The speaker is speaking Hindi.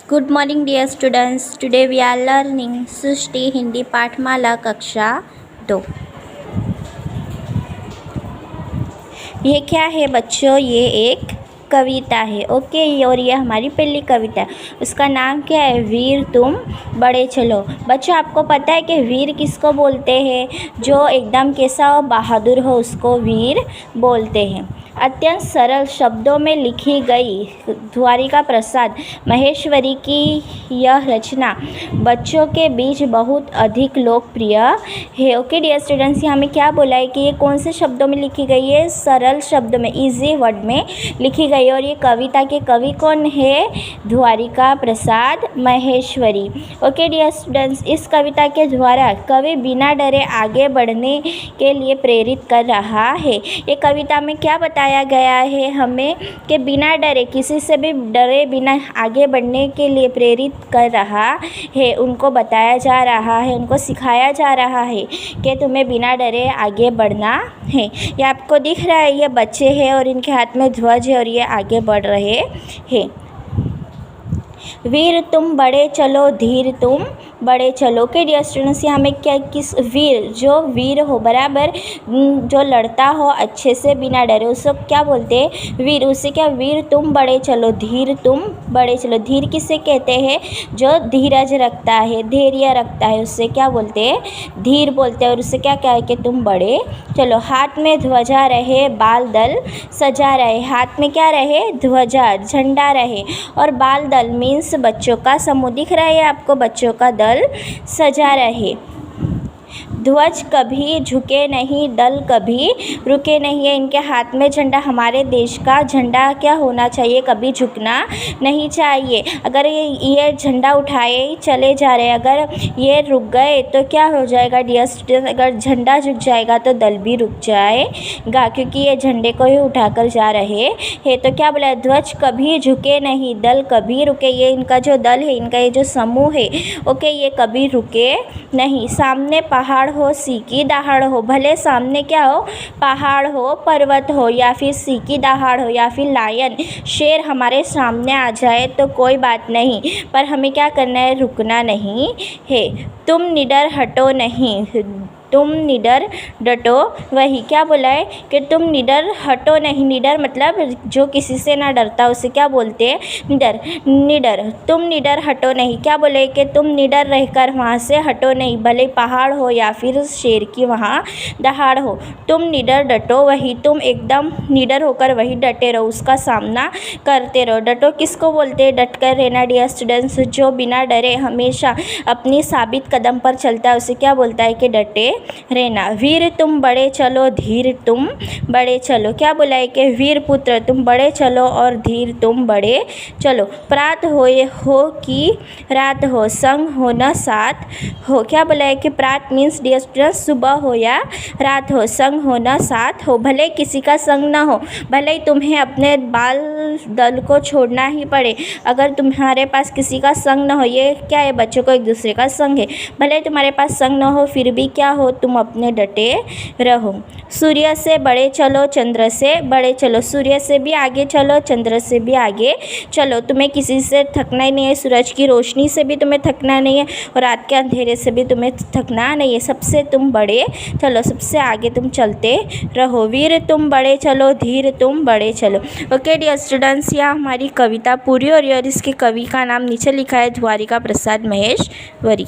Good morning dear students. Today we are learning सृष्टि हिंदी पाठमाला कक्षा 2। ये क्या है बच्चों? ये एक कविता है। ओके, और ये हमारी पहली कविता है। उसका नाम क्या है? वीर तुम बड़े चलो। बच्चों, आपको पता है कि वीर किसको बोलते हैं? जो एकदम कैसा हो, बहादुर हो, उसको वीर बोलते हैं। अत्यंत सरल शब्दों में लिखी गई द्वारिका प्रसाद महेश्वरी की यह रचना बच्चों के बीच बहुत अधिक लोकप्रिय है। ओके डियर स्टूडेंट्स, यहाँ हमें क्या बोला है कि ये कौन से शब्दों में लिखी गई है? सरल शब्द में, इजी वर्ड में लिखी गई है। और ये कविता के कवि कौन है? द्वारिका प्रसाद महेश्वरी। ओके डियर स्टूडेंट्स, इस कविता के द्वारा कवि बिना डरे आगे बढ़ने के लिए प्रेरित कर रहा है। ये कविता में क्या बताया गया है हमें कि बिना डरे, किसी से भी डरे बिना आगे बढ़ने के लिए प्रेरित कर रहा है। उनको बताया जा रहा है, उनको सिखाया जा रहा है कि तुम्हें बिना डरे आगे बढ़ना है। ये आपको दिख रहा है, ये बच्चे हैं और इनके हाथ में ध्वज है और ये आगे बढ़ रहे हैं। वीर तुम बड़े चलो, धीर तुम बड़े चलो। के डियर स्टूडेंट्स, यहाँ हमें क्या, किस वीर, जो वीर हो, बराबर, जो लड़ता हो अच्छे से बिना डरे, उसको क्या बोलते हैं? वीर। उससे क्या? वीर तुम बड़े चलो, धीर तुम बड़े चलो। धीर किसे कहते हैं? जो धीरज रखता है, धैर्य रखता है, उससे क्या बोलते हैं? धीर बोलते हैं। और उससे क्या क्या है कि तुम बड़े चलो। हाथ में ध्वजा रहे, बाल दल सजा रहे। हाथ में क्या रहे? ध्वजा, झंडा रहे। और बाल दल मीन्स बच्चों का समूह। दिख रहा है आपको? बच्चों का दल सजा रहे। ध्वज कभी झुके नहीं, दल कभी रुके नहीं है। इनके हाथ में झंडा, हमारे देश का झंडा क्या होना चाहिए? कभी झुकना नहीं चाहिए। अगर ये झंडा उठाए चले जा रहे, अगर ये रुक गए तो क्या हो जाएगा डियर स्टूडेंट्स? अगर झंडा झुक जाएगा तो दल भी रुक जाएगा, क्योंकि ये झंडे को ही उठाकर जा रहे हैं। तो क्या बोला? ध्वज कभी झुके नहीं, दल कभी रुके। ये इनका जो दल है, इनका ये जो समूह है, ओके, ये कभी रुके नहीं। सामने पहाड़ हो, सीकी दहाड़ हो, भले सामने क्या हो? पहाड़ हो, पर्वत हो, या फिर सीकी दहाड़ हो, या फिर लायन, शेर हमारे सामने आ जाए तो कोई बात नहीं, पर हमें क्या करना है? रुकना नहीं है। तुम निडर हटो नहीं, तुम निडर डटो वही। क्या बोला है कि तुम निडर हटो नहीं। निडर मतलब जो किसी से ना डरता, उसे क्या बोलते हैं? निडर। निडर, तुम निडर हटो नहीं। क्या बोले कि तुम निडर रहकर वहाँ से हटो नहीं, भले पहाड़ हो या फिर शेर की वहाँ दहाड़ हो। तुम निडर डटो वही, तुम एकदम निडर होकर वही डटे रहो, उसका सामना करते रहो। डटो किसको बोलते हैं? डट कर रहना डियर स्टूडेंट्स। जो बिना डरे हमेशा अपनी साबित कदम पर चलता है, उसे क्या बोलता है? कि डटे रहना। वीर तुम बड़े चलो, धीर तुम बड़े चलो। क्या बोला है कि वीर पुत्र तुम बड़े चलो और धीर तुम बड़े चलो। प्रात हो कि रात हो, संग हो न साथ हो। क्या बोला है कि प्रात मीन्स डियर स्टूडेंट्स सुबह हो या रात हो, संग हो न साथ हो। भले किसी का संग ना हो, भले ही तुम्हें अपने बाल दल को छोड़ना ही पड़े, अगर तुम्हारे पास किसी का संग ना हो, ये क्या है? बच्चों को एक दूसरे का संग है। भले तुम्हारे पास संग ना हो, फिर भी क्या हो? तुम अपने डटे रहो। सूर्य से बड़े चलो, चंद्र से बड़े चलो। सूर्य से भी आगे चलो, चंद्र से भी आगे चलो। तुम्हें किसी से थकना ही नहीं है। सूरज की रोशनी से भी तुम्हें थकना नहीं है, और रात के अंधेरे से भी तुम्हें थकना नहीं है। सबसे तुम बड़े चलो, सबसे आगे तुम चलते रहो। वीर तुम बड़े चलो, धीर तुम बड़े चलो। ओके डियर स्टूडेंट्स, यह हमारी कविता पूरी हो रही है और इसके कवि का नाम नीचे लिखा है, द्वारिका प्रसाद महेश्वरी।